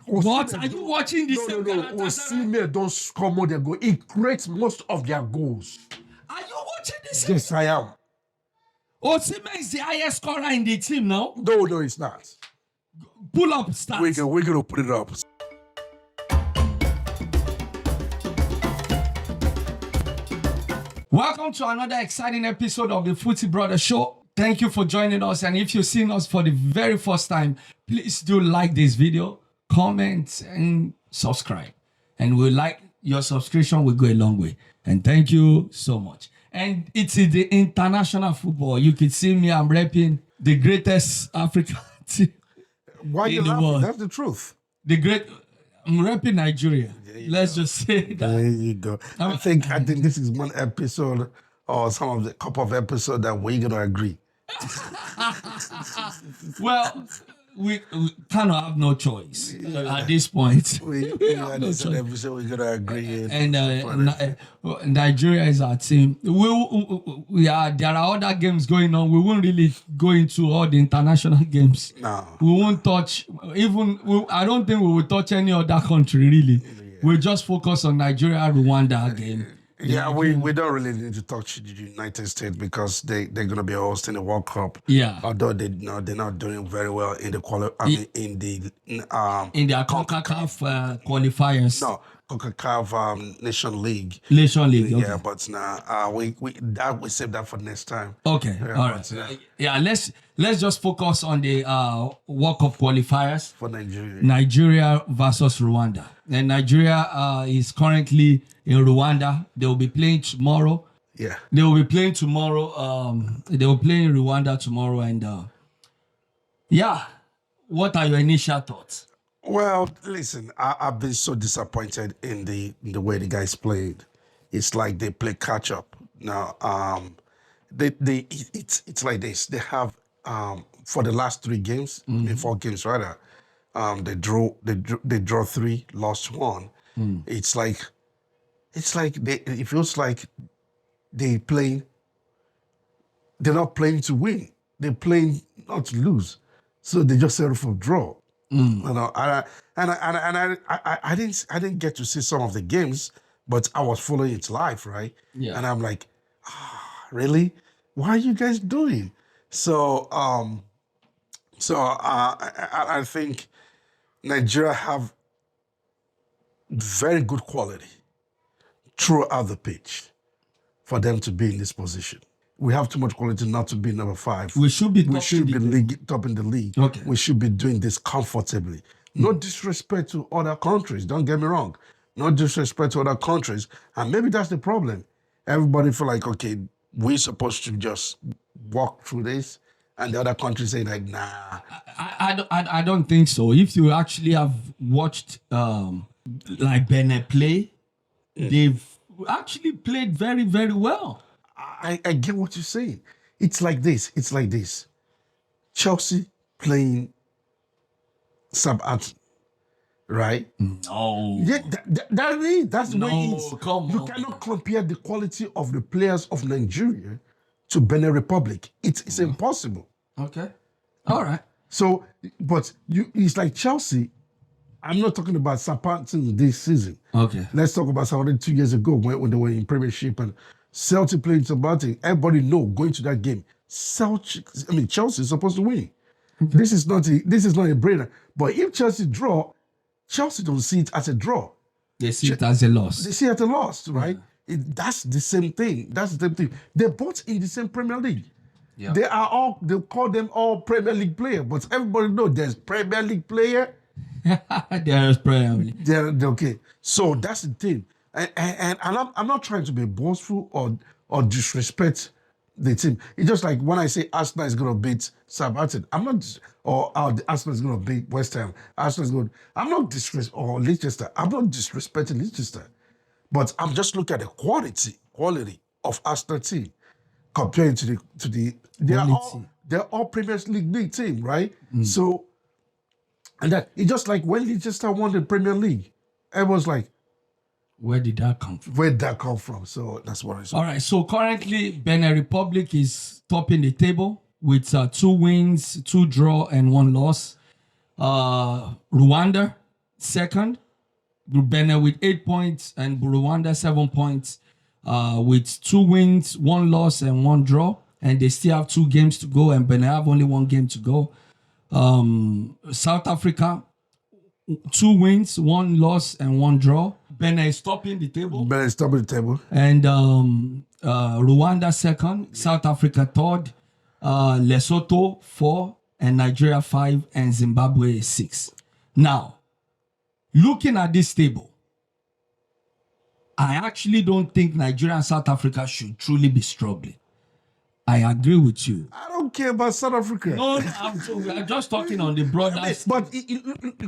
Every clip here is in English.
What? Are you watching this? No. Osimhen don't score more than goal. He creates most of their goals. Are you watching this? Yes, I am. Osimhen is the highest scorer in the team now. No, it's not. Pull up stats. We're going to put it up. Welcome to another exciting episode of the Footy Brother Show. Thank you for joining us. And if you're seeing us for the very first time, please do like this video, comment, and subscribe. And we like your subscription will go a long way. And thank you so much. And it's in the international football. You can see me, I'm repping the greatest African team. Why you laughing? That's the truth. I'm repping Nigeria. Let's just say that. There you go. I think this is one episode or some of the couple of episodes that we're gonna agree. Well, we kind of have no choice at this point. We have no choice. Episode we're gonna agree. And Nigeria is our team. There are other games going on. We won't really go into all the international games. No. We won't touch I don't think we will touch any other country really. Yeah. We'll just focus on Nigeria Rwanda game. Yeah, we don't really need to touch the United States because they're gonna be hosting the World Cup. Yeah. Although they're not doing very well in the in their CONCACAF qualifiers. No, CONCACAF Nation League. Nation League. Okay. Yeah, but now we save that for next time. Okay. Yeah, all right. Yeah. Let's just focus on the World Cup qualifiers for Nigeria. Nigeria versus Rwanda. And Nigeria is currently in Rwanda. They will be playing tomorrow. Yeah. They will be playing tomorrow. They will play in Rwanda tomorrow. And yeah, what are your initial thoughts? Well, listen, I've been so disappointed in the way the guys played. It's like they play catch up. Now, it's like this. They have for the last 3 games, 4 games rather. They draw 3, lost 1. It's like it feels like they're not playing to win. They're playing not to lose. So they just settle for draw. You know, I didn't get to see some of the games, but I was following it live, right? Yeah. And I'm like, really? What are you guys doing? So I think Nigeria have very good quality throughout the pitch for them to be in this position. We have too much quality not to be number 5. We should be top in the league. Okay. We should be doing this comfortably. No disrespect to other countries. Don't get me wrong. No disrespect to other countries. And maybe that's the problem. Everybody feel like, okay, we're supposed to just walk through this. And the other countries say like, nah. I don't think so. If you actually have watched like Benin play, they've actually played very, very well. I get what you're saying. It's like this. Chelsea playing Southampton, right? No. Yeah, that's the way it is. You cannot compare the quality of the players of Nigeria to Benin Republic. It's impossible. Okay. All right. So, but it's like Chelsea. I'm not talking about Southampton this season. Okay. Let's talk about Southampton 2 years ago when they were in Premiership and Celtic playing Southampton. Everybody know going to that game. Chelsea is supposed to win. Okay. This is not a brainer. But if Chelsea draw, Chelsea don't see it as a draw. They see it as a loss. They see it as a loss, right? Yeah. That's the same thing. They're both in the same Premier League. Yeah. They call them all Premier League players, but everybody knows there's Premier League player. There's Premier League. They're okay. So that's the thing. And I'm not trying to be boastful or disrespect the team. It's just like when I say Arsenal is going to beat Southampton, Arsenal is going to beat West Ham. Arsenal is going. I'm not or Leicester. I'm not disrespecting Leicester, but I'm just looking at the quality of Arsenal team compared to the they're all Premier League team, right? So, and that it's just like when Leicester won the Premier League, everyone's like, where did that come from? Where did that come from? So that's what I said. All right. So currently, Benin Republic is topping the table with 2 wins, 2 draw, and 1 loss. Rwanda second. Benin with 8 points and Rwanda 7 points with 2 wins, 1 loss, and 1 draw. And they still have 2 games to go, and Benin have only 1 game to go. South Africa, 2 wins, 1 loss, and 1 draw. Benin is topping the table. Benin is topping the table. And Rwanda second, South Africa third, Lesotho 4, and Nigeria 5, and Zimbabwe 6. Now, looking at this table, I actually don't think Nigeria and South Africa should truly be struggling. I agree with you. I don't care about South Africa. No, I'm just talking on the broader. But you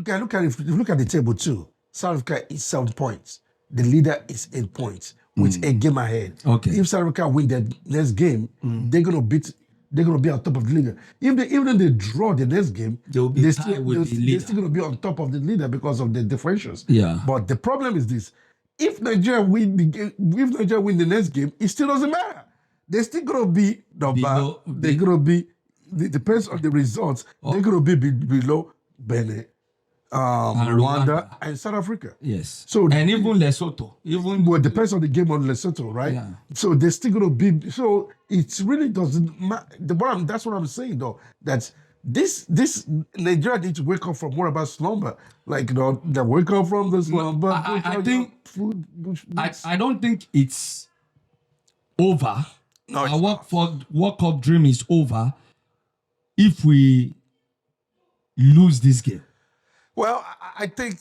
can look at it. If you look at the table too, South Africa is 7 points. The leader is 8 points with a game ahead. Okay. If South Africa win the next game, they're gonna be on top of the leader. Even if they draw the next game, they'll be tied with the leader. They're still gonna be on top of the leader because of the differentials. Yeah. But the problem is this: if Nigeria win the next game, it still doesn't matter. They're still gonna be they're gonna be. It depends on the results. They're gonna be below Benin, Rwanda, and South Africa. Yes. So and even Lesotho, it depends on the game on Lesotho, right? Yeah. So they're still gonna be. So it really doesn't matter. That's what I'm saying, though. That this Nigeria needs to wake up from what about slumber? Like they wake up from the slumber. I think I don't think it's over. No, Our World Cup dream is over if we lose this game. Well, I think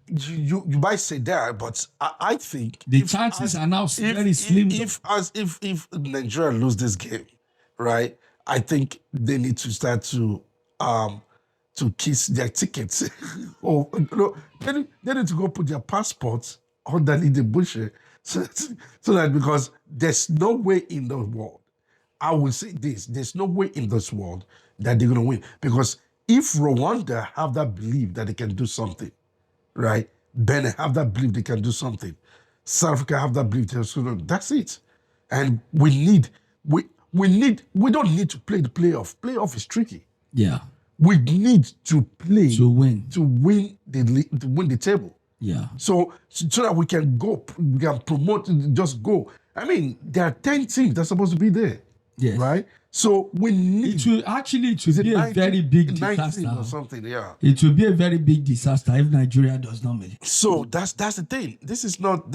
you might say that, but I think the chances are now very slim. If Nigeria lose this game, right? I think they need to start to kiss their tickets, or they need to go put their passports underneath the bush, so that because there's no way in the world, I will say this: there's no way in this world that they're gonna win, because if Rwanda have that belief that they can do something, right? Benin have that belief they can do something. South Africa have that belief they can do. That's it. And we don't need to play the playoff. Playoff is tricky. Yeah. We need to play to win the table. Yeah. So that we can promote, just go. I mean, there are 10 teams that's supposed to be there. Yes. Right? So we need it will be a very big disaster or something. Yeah. It will be a very big disaster if Nigeria does not make it. So that's the thing. This is not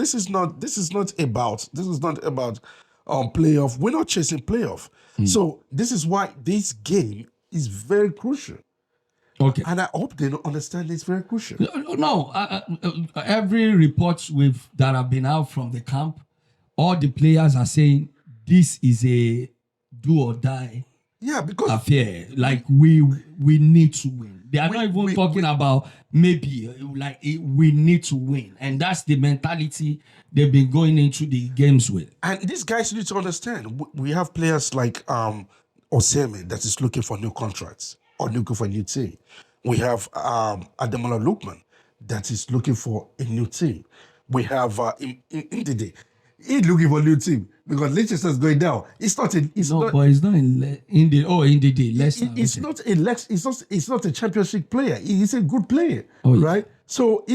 about playoff. We're not chasing playoff. So this is why this game is very crucial. Okay. And I hope they don't understand it's very crucial. No, every report that have been out from the camp, all the players are saying this is a do or die affair. Like we need to win. They are not even talking about maybe, like we need to win. And that's the mentality they've been going into the games with. And these guys need to understand. We have players like Oseme that is looking for new contracts or looking for a new team. We have Ademola Lookman that is looking for a new team. We have Ndidi. He's looking for a new team because Leicester is going down. But it's not in Ndidi. Leicester. It's not a championship player. He's a good player, right? So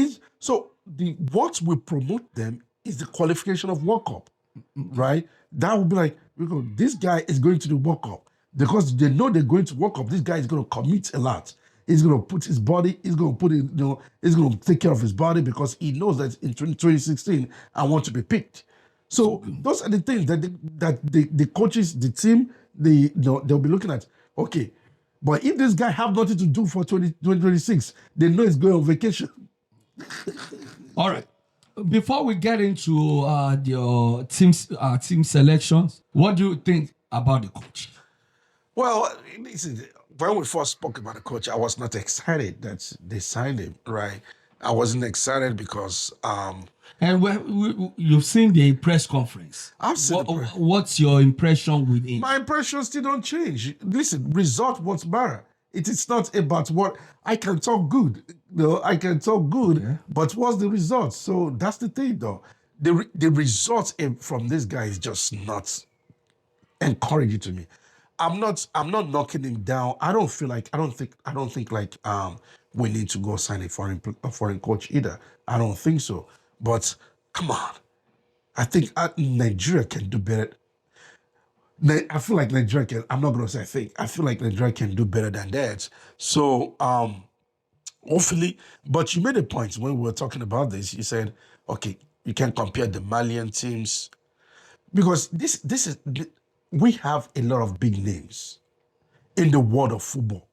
what we promote them is the qualification of World Cup, right? That would be like, because this guy is going to the World Cup because they know they're going to World Cup. This guy is going to commit a lot. He's going to put his body. He's going to put it. He's going to take care of his body because he knows that in 2016 I want to be picked. So those are the things that the coaches, the team, they'll be looking at. Okay, but if this guy have nothing to do for 2026, they know he's going on vacation. All right. Before we get into your team selections, what do you think about the coach? Well, listen, when we first spoke about the coach, I was not excited that they signed him, right? I wasn't excited because... And you've seen the press conference. I've seen what's your impression with him? My impressions still don't change. Listen, result what's matter. It is not about what... I can talk good. I can talk good, but what's the result? So that's the thing, though. The results from this guy is just not encouraging to me. I'm not knocking him down. I don't think like we need to go sign a foreign coach either. I don't think so. But come on, I think Nigeria can do better. I feel like Nigeria can. I'm not gonna say I think. I feel like Nigeria can do better than that. So hopefully, but you made a point when we were talking about this. You said, okay, you can compare the Malian teams because we have a lot of big names in the world of football.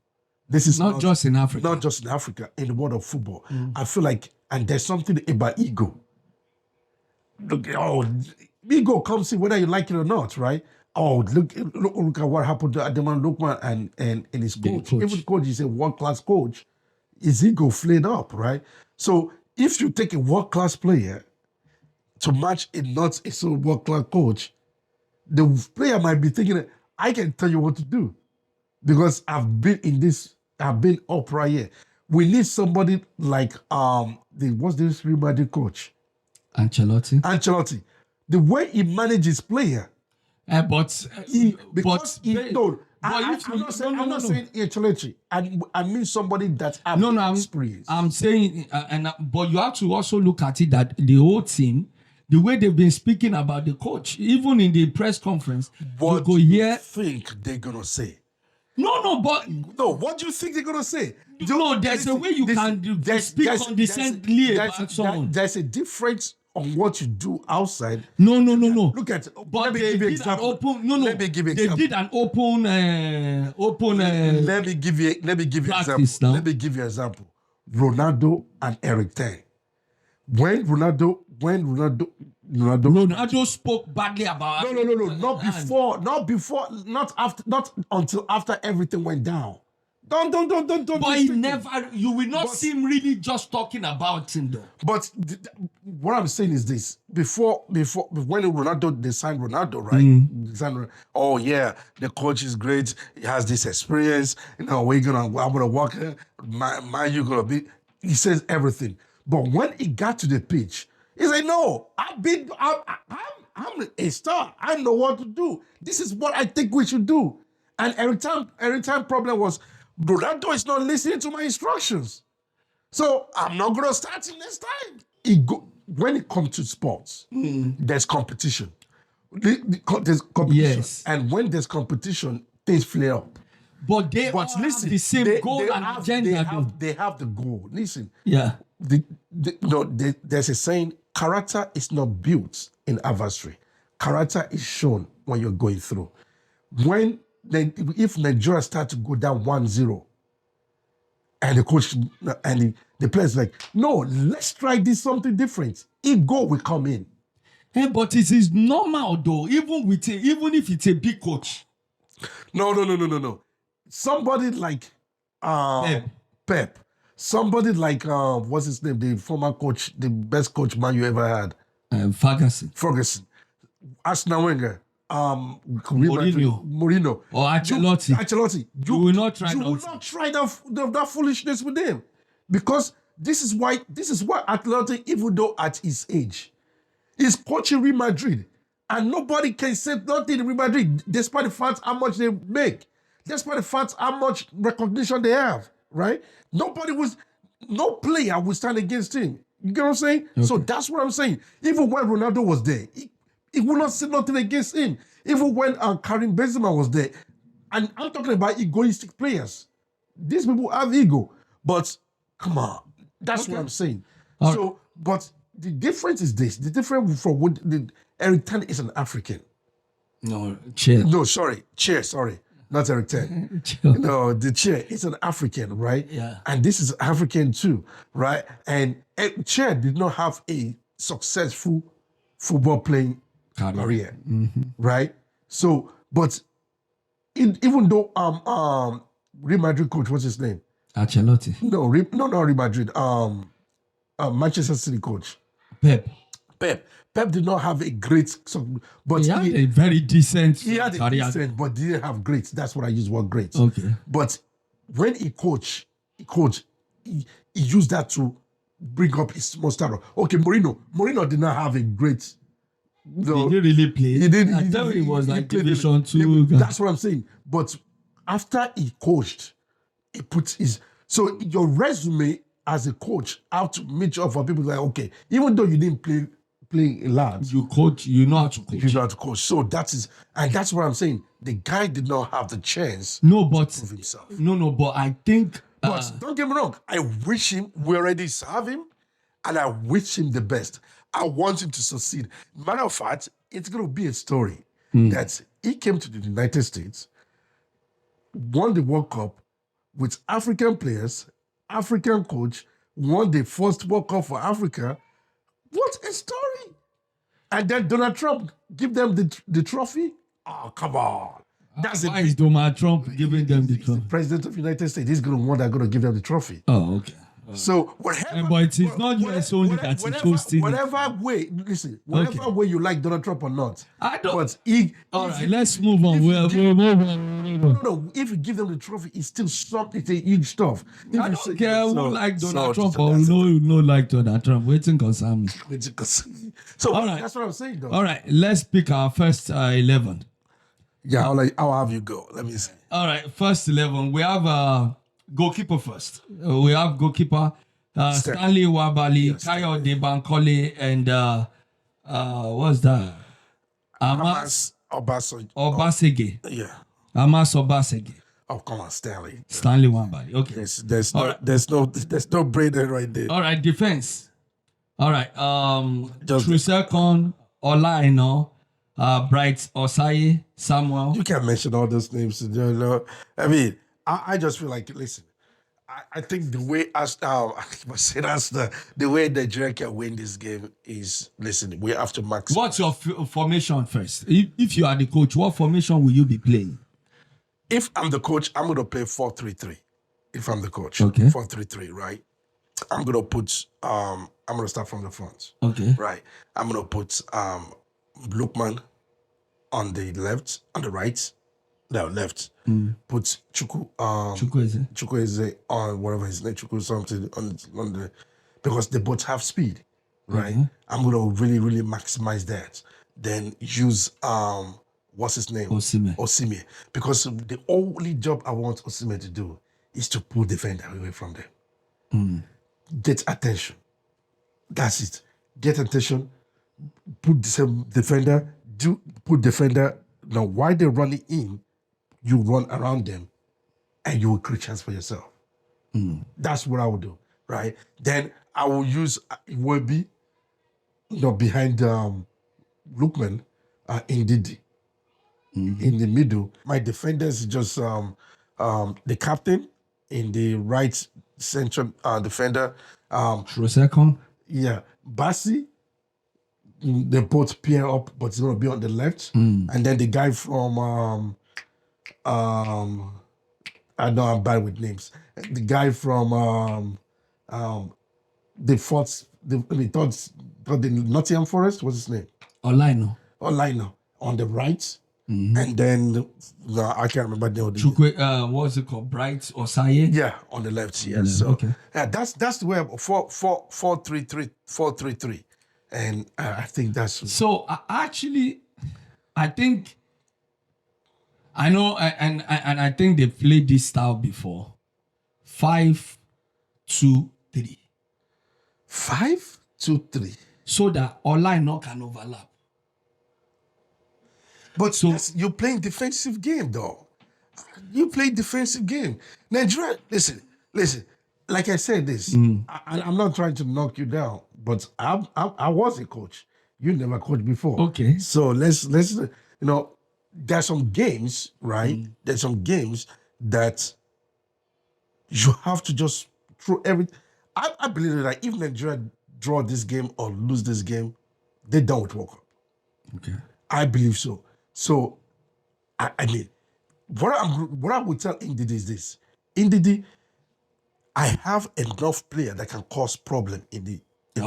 This is not just in Africa. Not just in Africa, in the world of football. I feel like, and there's something about ego. Look, ego comes in whether you like it or not, right? Oh, look at what happened to Ademan Lukman and his coach. Even coach is a world-class coach. His ego flared up, right? So if you take a world-class player to match a not a so world-class coach, the player might be thinking, I can tell you what to do because I've been up right here. We need somebody like what's this Real Madrid coach? Ancelotti. The way he manages player. I'm not saying Ancelotti. I mean somebody that I'm saying, but you have to also look at it that the whole team, the way they've been speaking about the coach, even in the press conference, what do you think they're gonna say? No, what do you think they're gonna say? There's a way you can speak condescendingly about someone. There's a difference on what you do outside. No. Look at. But let me give you an example. Let me give you They did an open. Let me give you example. Let me give you an example. Ronaldo and Eric Ten. When Ronaldo spoke badly about. No. Not after. Not until after everything went down. Don't. But he never. You will not see him really just talking about him though. But what I'm saying is this: before when they signed Ronaldo, right? Oh yeah, the coach is great. He has this experience. I'm gonna work. You gonna be. He says everything. But when he got to the pitch, he's like, no, I'm a star. I know what to do. This is what I think we should do. And every time problem was, Ronaldo is not listening to my instructions. So I'm not going to start him next time. When it comes to sports, there's competition. There's competition. Yes. And when there's competition, things flare up. But have the same goal and agenda. They have the goal. Listen. Yeah. There's a saying, character is not built in adversary. Character is shown when you're going through. If Nigeria start to go down 1-0, and the coach and the players like, no, let's try this something different. Ego will come in. But it is normal though, even if it's a big coach. No. Somebody like Pep. Somebody like what's his name? The former coach, the best coach man you ever had. Ferguson. Arsenal Wenger. Mourinho. Or Ancelotti. You will not try that foolishness with him. Because this is why Ancelotti, even though at his age, is coaching Real Madrid. And nobody can say nothing in Real Madrid, despite the fact how much they make, despite the fact how much recognition they have, right? No player will stand against him. You get what I'm saying? Okay. So that's what I'm saying. Even when Ronaldo was there, he would not say nothing against him. Even when Karim Benzema was there. And I'm talking about egoistic players. These people have ego. But come on. That's what I'm saying. So, but the difference is this. The difference from what Eric Ten is an African. Chair. Sorry. Not Eric Ten. No, the Chair is an African, right? Yeah. And this is African too, right? And Chair did not have a successful football playing career, right? So, but even though Real Madrid coach, what's his name? Ancelotti. No, not Real Madrid. Manchester City coach. Pep did not have a great, but he had a very decent. He had a decent, but didn't have great. That's what I use word great. Okay. But when he used that to bring up his star. Okay, Mourinho did not have a great. No, he didn't really play. He didn't. I thought he was like Division 2. That's what I'm saying. But after he coached, he put his. So your resume as a coach have to make sure for people like, okay, even though you didn't play a lot, You coach, you know how to coach. you know how to coach. So that's what I'm saying. The guy did not have the chance No, but to prove himself. no, but I think But don't get me wrong. I wish him, we already have him, and I wish him the best. I want him to succeed. Matter of fact, it's going to be a story that he came to the United States, won the World Cup with African players, African coach, won the first World Cup for Africa. What a story! And then Donald Trump give them the trophy. Oh, come on. That's why is Donald Trump giving them the trophy? President of the United States. He's going to want that going to give them the trophy. Oh, okay. So whatever, But it's not US only that is hosting. Whatever way, listen, whatever way you like Donald Trump or not. I don't. But All right, let's move on. We'll move on. no, if you give them the trophy, it's still something. It's a huge stuff. I don't care who like Donald Trump or no like Donald Trump. Waiting concern me. So all right, that's what I'm saying, though. All right, let's pick our first 11. Yeah, I'll have you go. Let me see. All right, first 11. We have goalkeeper first. We have goalkeeper Stanley Wabali, Kayode Bankole, and what's that? Amas Obasege. Yeah. Amas Obasege. Oh, come on, Stanley. Stanley Wabali. Okay. There's no brainer right there. All right, defense. All right. Just Trusekon, Olaino, Bright Osayi, Samuel. You can't mention all those names. I mean, I just feel like, listen, I think the way the way Nigeria can win this game is, listen, we have to maximize. What's your formation first? If you are the coach, what formation will you be playing? If I'm the coach, I'm going to play 4-3-3. If I'm the coach, okay, 4-3-3, right? I'm going to put, I'm going to start from the front. Okay. Right. I'm going to put Lukman on the left, on the right. No, left. Put Chukwueze on whatever his name, Chukwu something on the, because they both have speed, right? I'm gonna really, really maximize that. Then use what's his name? Osimhen. Because the only job I want Osimhen to do is to pull defender away from them. Get attention. That's it. Get attention. Put the same defender. Put defender. Now, while they're running in, you run around them and you will create chance for yourself. That's what I would do, right? Then I will use Iwobi, behind Lukman, Ndidi. In the middle. My defenders is just the captain in the right central defender. Trusekon. Yeah. Bassi, they both pair up, but it's going to be on the left. And then the guy from... I know I'm bad with names. The guy from the Nottingham Forest, what's his name? Olaino on the right, and then I can't remember the name. What's it called? Bright Osayi? Yeah, on the left. Yeah, so okay. Yeah, that's the way. 4-3-3, and I think that's. So I think. I know, and I think they played this style before. 5-2-3. 5-2-3. So that Olaino can overlap. But so you're playing defensive game, though. You play defensive game. Nigeria, listen. Like I said this, I'm not trying to knock you down, but I was a coach. You never coached before. Okay. So let's there's some games, right? There's some games that you have to just throw everything. I believe that if Nigeria draw this game or lose this game, they're done with World Cup. Okay. I believe so. So, I mean, what I would tell Ndidi is this. Ndidi, I have enough player that can cause problem in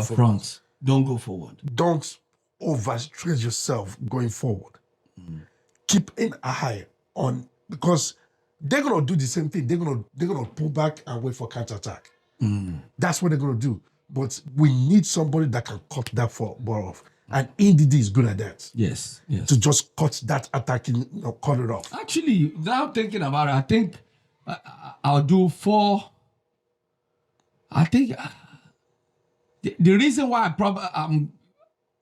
front. Don't go forward. Don't overstress yourself going forward. Keep an eye on, because they're gonna do the same thing. They're gonna pull back and wait for counterattack. That's what they're gonna do. But we need somebody that can cut that ball off. And Ndidi is good at that. Yes. To just cut that attacking, cut it off. Actually, now thinking about it, I think I'll do 4-3-3. I think the reason why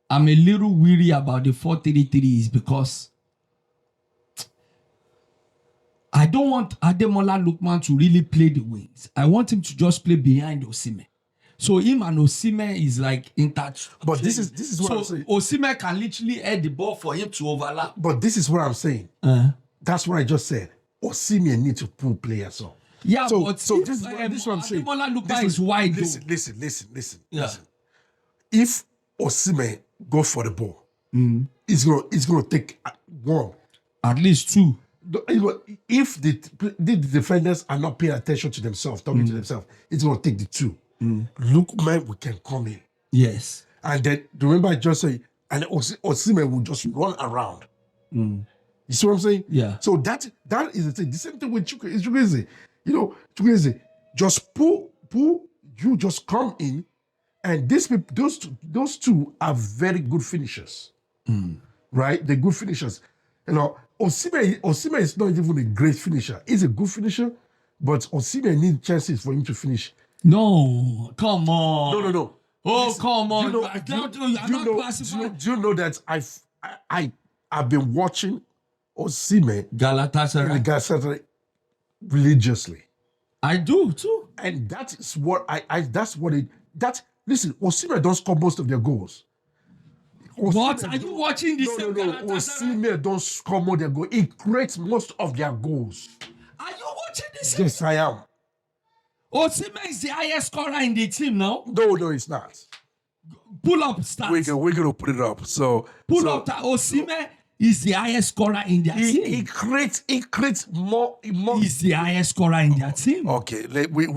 I'm a little weary about the 4-3-3 is because I don't want Ademola Lookman to really play the wings. I want him to just play behind Osimhen. So him and Osimhen is like in touch. But this is what I'm saying. Osimhen can literally head the ball for him to overlap. But this is what I'm saying. That's what I just said. Osimhen need to pull players up. Yeah, so but this is what I'm saying. Ademola Lookman is wide. Listen. Yeah. If Osimhen go for the ball, it's gonna take one, At least two. If the defenders are not paying attention to themselves, talking to themselves, it's gonna take the two. Lookman, we can come in. Yes. And then remember I just say, and Osimhen will just run around. You see what I'm saying? Yeah. So that is the thing. The same thing with Chukwueze. You know, Chukwueze, just pull, you just come in, and those two are very good finishers. Right? They're good finishers. You know, Osimhen is not even a great finisher. He's a good finisher, but Osimhen needs chances for him to finish. No, come on. No. Oh, Listen, come on. Do you know that I've been watching Osimhen Galatasaray. Religiously. I do too. And that is what listen, Osimhen don't score most of their goals. What? Are you watching the same Galatasaray? Osimhen don't score more of their goals. He creates most of their goals. Are you watching the same? Yes, I am. Osimhen is the highest scorer in the team now. No, it's not. Pull up stats. We're gonna put it up. Pull up that Osimhen is the highest scorer in their team. He creates more. He's the highest scorer in their team. Okay, we're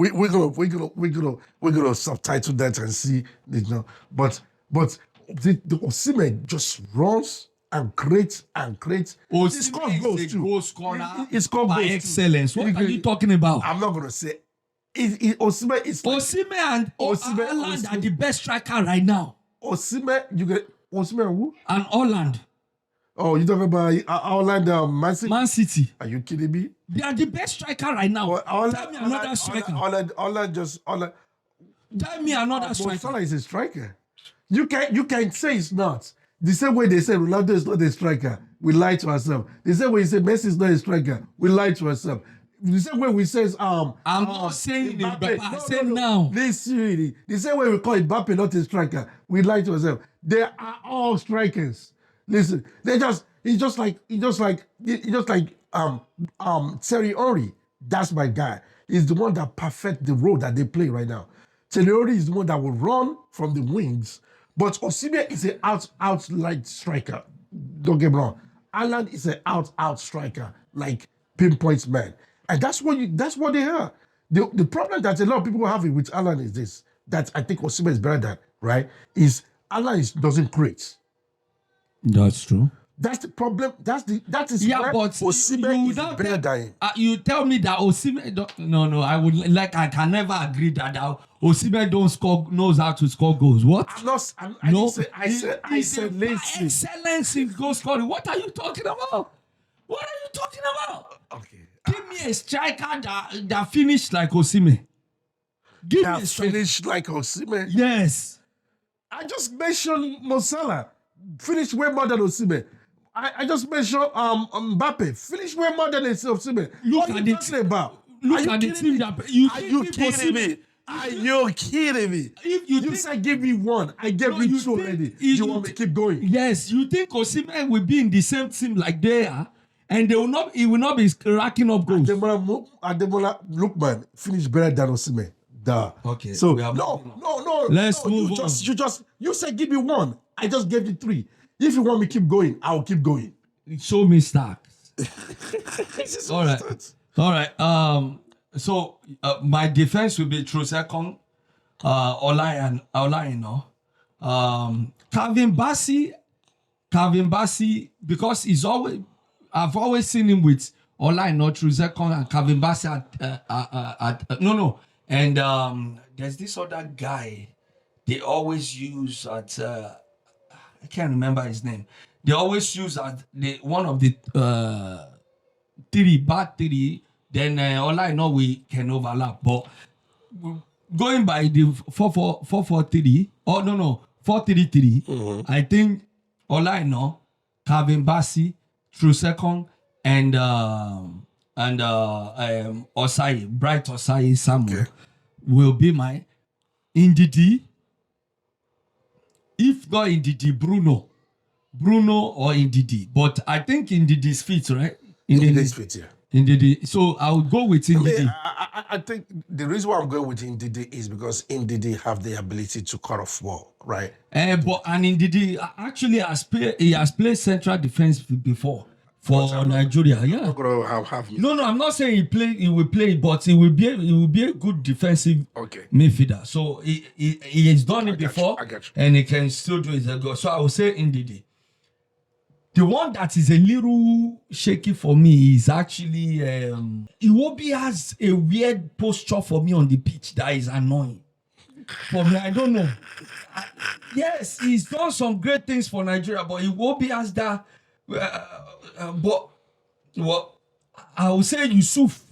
gonna subtitle that and see, you know. But the Osimhen just runs and creates. Osimhen is a goal scorer He scored by goals too. excellence. What are you talking about? I'm not gonna say. Osimhen is like, Osimhen and Haaland are the best striker right now. Osimhen, you get Osimhen who? And Haaland. Oh, you talking about Haaland, Man City. Are you kidding me? They are the best striker right now. Tell me another striker. Haaland. Tell me another striker. Salah is a striker. You can say it's not. The same way they say Ronaldo is not a striker, we lie to ourselves. The same way you say Messi is not a striker, we lie to ourselves. The same way we say I'm not saying Mbappe. it, but I say now. Listen, the same way we call Mbappe not a striker, we lie to ourselves. They are all strikers. Listen, he's just like Thierry Henry. That's my guy. He's the one that perfect the role that they play right now. Thierry Henry is the one that will run from the wings, but Osimhen is an out like striker. Don't get me wrong. Haaland is an out striker, like pinpoints man. And that's what they are. The problem that a lot of people have with Haaland is this, that I think Osimhen is better than, right? Is Haaland doesn't create. That's true. That's the problem. That is Yeah, where but Osimhen is better than him. You tell me that Osimhen no, I can never agree that Osimhen knows how to score goals. What? I said lazy. Excellence in goal scoring. What are you talking about? Okay. Give me a striker that finished like Osimhen. Give me a striker. Finished like Osimhen. Yes. I just mentioned Mo Salah. Finished way more than Osimhen. I just mentioned Mbappe. Finished way more than Osimhen. Look what are at you it. talking about? Look at the team that you Are you kidding me? Are you kidding me? If you said give me one, I gave you two already. You want me to keep going? Yes, you think Osimhen will be in the same team like they are, and he will not be racking up goals. Ademola Lookman finished better than Osimhen. Duh. Okay. So no. Let's move on. You said give me one. I just gave you three. If you want me to keep going, I'll keep going. Show me stacks. All right. So my defense will be Troostekong, Olaino. Calvin Bassey, because I've always seen him with Olaino, Troostekong, and Calvin Bassey and there's this other guy they always use at I can't remember his name. They always use at one of the back three. Then all I know we can overlap, but going by the 4-4-3, oh no, 4-3-3, I think Olaino, Calvin Bassey, through second, and Osai, Bright Osai Samuel will be my Ndidi. If not Ndidi, Bruno or Ndidi. But I think Ndidi's fit, right? Ndidi's fit, yeah. Ndidi. So I would go with Ndidi. I think the reason why I'm going with Ndidi is because Ndidi have the ability to cut off ball, right? And Ndidi actually has played central defense before for Nigeria. Yeah. I'm gonna have No, I'm not saying he will play, but he will be a good defensive midfielder. So he has done it before, and he can still do it again. So I will say Ndidi. The one that is a little shaky for me is actually Iwobi has a weird posture for me on the pitch that is annoying. For me, I don't know. Yes, he's done some great things for Nigeria, but Iwobi has that. But I will say Yusuf.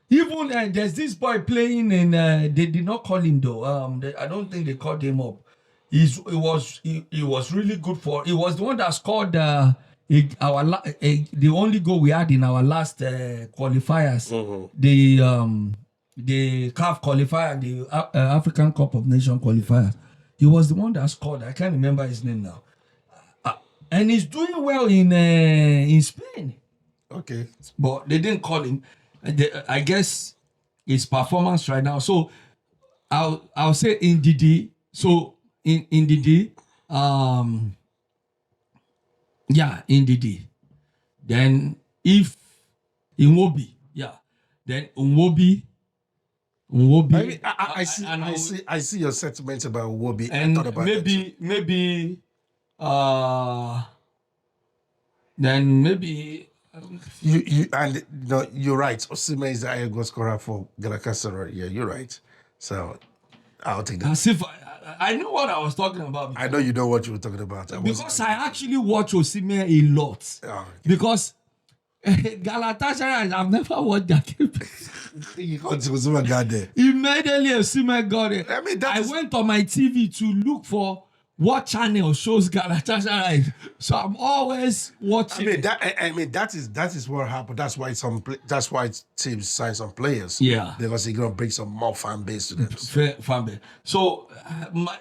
Even there's this boy playing in. They did not call him though. I don't think they called him up. He was really good for. He was the one that scored the only goal we had in our last qualifiers. The CAF qualifier, the African Cup of Nations qualifier. He was the one that scored. I can't remember his name now. And he's doing well in Spain. Okay. But they didn't call him. I guess his performance right now. So I'll say Ndidi. So in Ndidi, Ndidi. Then if Iwobi, then Iwobi. I see your sentiments about Iwobi. And I thought about maybe then maybe you're right. Osimhen is the higher goal scorer for Galatasaray. Yeah, you're right. So I'll take that. As if I know what I was talking about before. I know you know what you were talking about. Because I actually watch Osimhen a lot. Oh, okay. Because Galatasaray, I've never watched that game. Osimhen got there. Immediately Osimhen got it. I went on my TV to look for what channel shows Galatasaray. So I'm always watching. That is what happened. That's why teams sign some players. Yeah, because they're gonna bring some more fan base to them. Fan base. So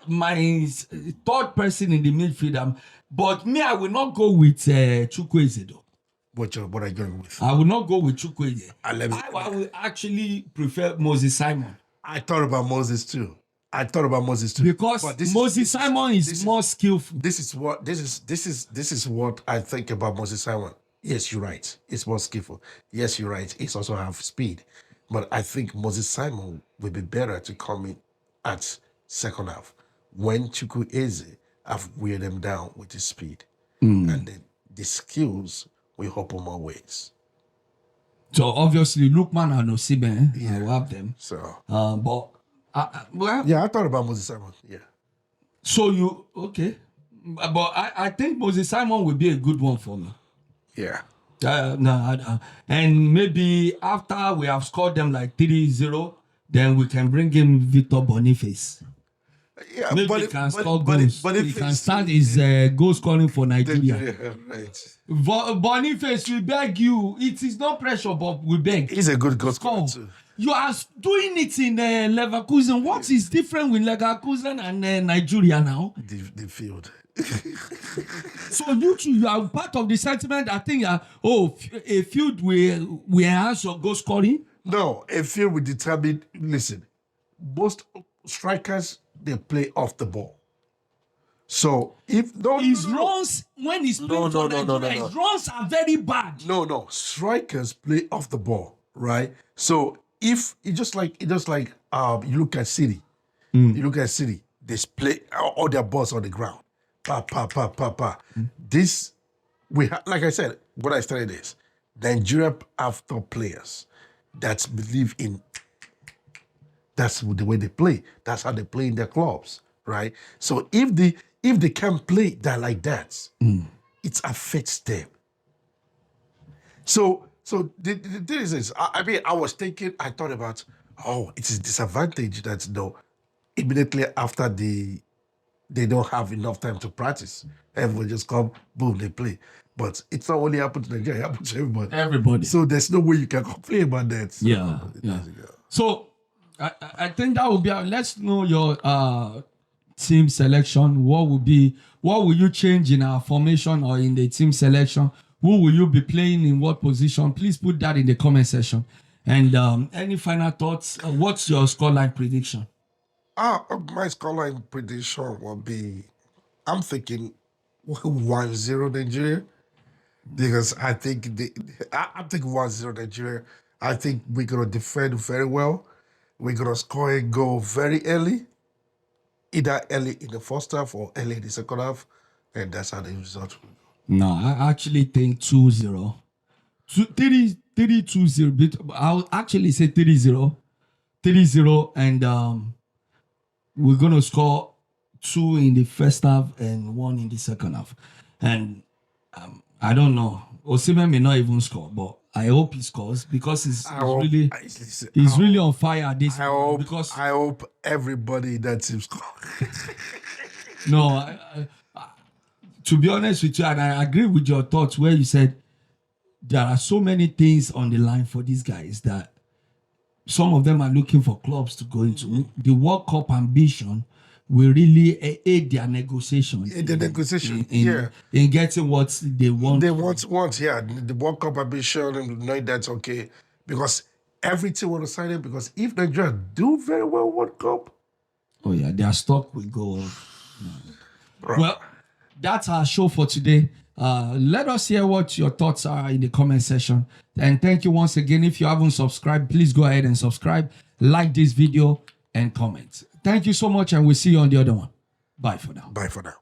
my third person in the midfield, but me, I will not go with Chukwueze though. What are you going with? I will not go with Chukwueze. I will actually prefer Moses Simon. I thought about Moses too. Because Moses Simon is more skillful. This is what I think about Moses Simon. Yes, you're right. It's more skillful. Yes, you're right. It's also have speed. But I think Moses Simon will be better to come in at second half when Chukwueze have weighed them down with his speed. And the skills will help him more ways. So obviously Lookman and Osimhen, I will have them. So but I thought about Moses Simon. Yeah. So okay. But I think Moses Simon will be a good one for me. Yeah. And maybe after we have scored them like 3-0, then we can bring in Victor Boniface. Yeah, maybe he can score goals. He can start his goal scoring for Nigeria. Right. Boniface, we beg you. It is not pressure, but we beg. He's a good goal scorer too. You are doing it in Leverkusen. What is different with Leverkusen and Nigeria now? The field. So you are part of the sentiment. I think, a field will enhance your goal scoring. No, a field will determine. Listen, most strikers they play off the ball. So if runs when he's playing for Nigeria, his runs are very bad. No, strikers play off the ball, right? So if you just like you look at City, they play all their balls on the ground. Pa. This like I said, when I started this, Nigeria have top players that believe in. That's the way they play. That's how they play in their clubs, right? So if they can't play that like that, it affects them. So the thing is this. I thought about, oh, it is disadvantage that immediately after they don't have enough time to practice. Everyone just come, boom, they play. But it's not only happened to Nigeria, it happens to everybody. Everybody. So there's no way you can complain about that. So Yeah. So I think that would be let's know your team selection. What will you change in our formation or in the team selection? Who will you be playing in what position? Please put that in the comment section. And any final thoughts? What's your scoreline prediction? My scoreline prediction will be, I'm thinking 1-0 Nigeria. Because I think I'm thinking 1-0 Nigeria. I think we're gonna defend very well. We're gonna score a goal very early, either early in the first half or early in the second half, and that's how the result will go. No, I actually think 2-0. 3-2-0. I'll actually say 3-0. 3-0, and we're gonna score 2 in the first half and 1 in the second half. And I don't know. Osimhen may not even score, but I hope he scores because he's really on fire at this point. Because I hope everybody in that team scores. No, to be honest with you, and I agree with your thoughts where you said there are so many things on the line for these guys that some of them are looking for clubs to go into. The World Cup ambition will really aid their negotiation. In getting what they want. They want, yeah. The World Cup ambition, and knowing that's okay. Because every team want to sign it, because if Nigeria do very well World Cup, oh yeah, their stock will go up. Well, that's our show for today. Let us hear what your thoughts are in the comment section. And thank you once again. If you haven't subscribed, please go ahead and subscribe, like this video, and comment. Thank you so much, and we'll see you on the other one. Bye for now. Bye for now.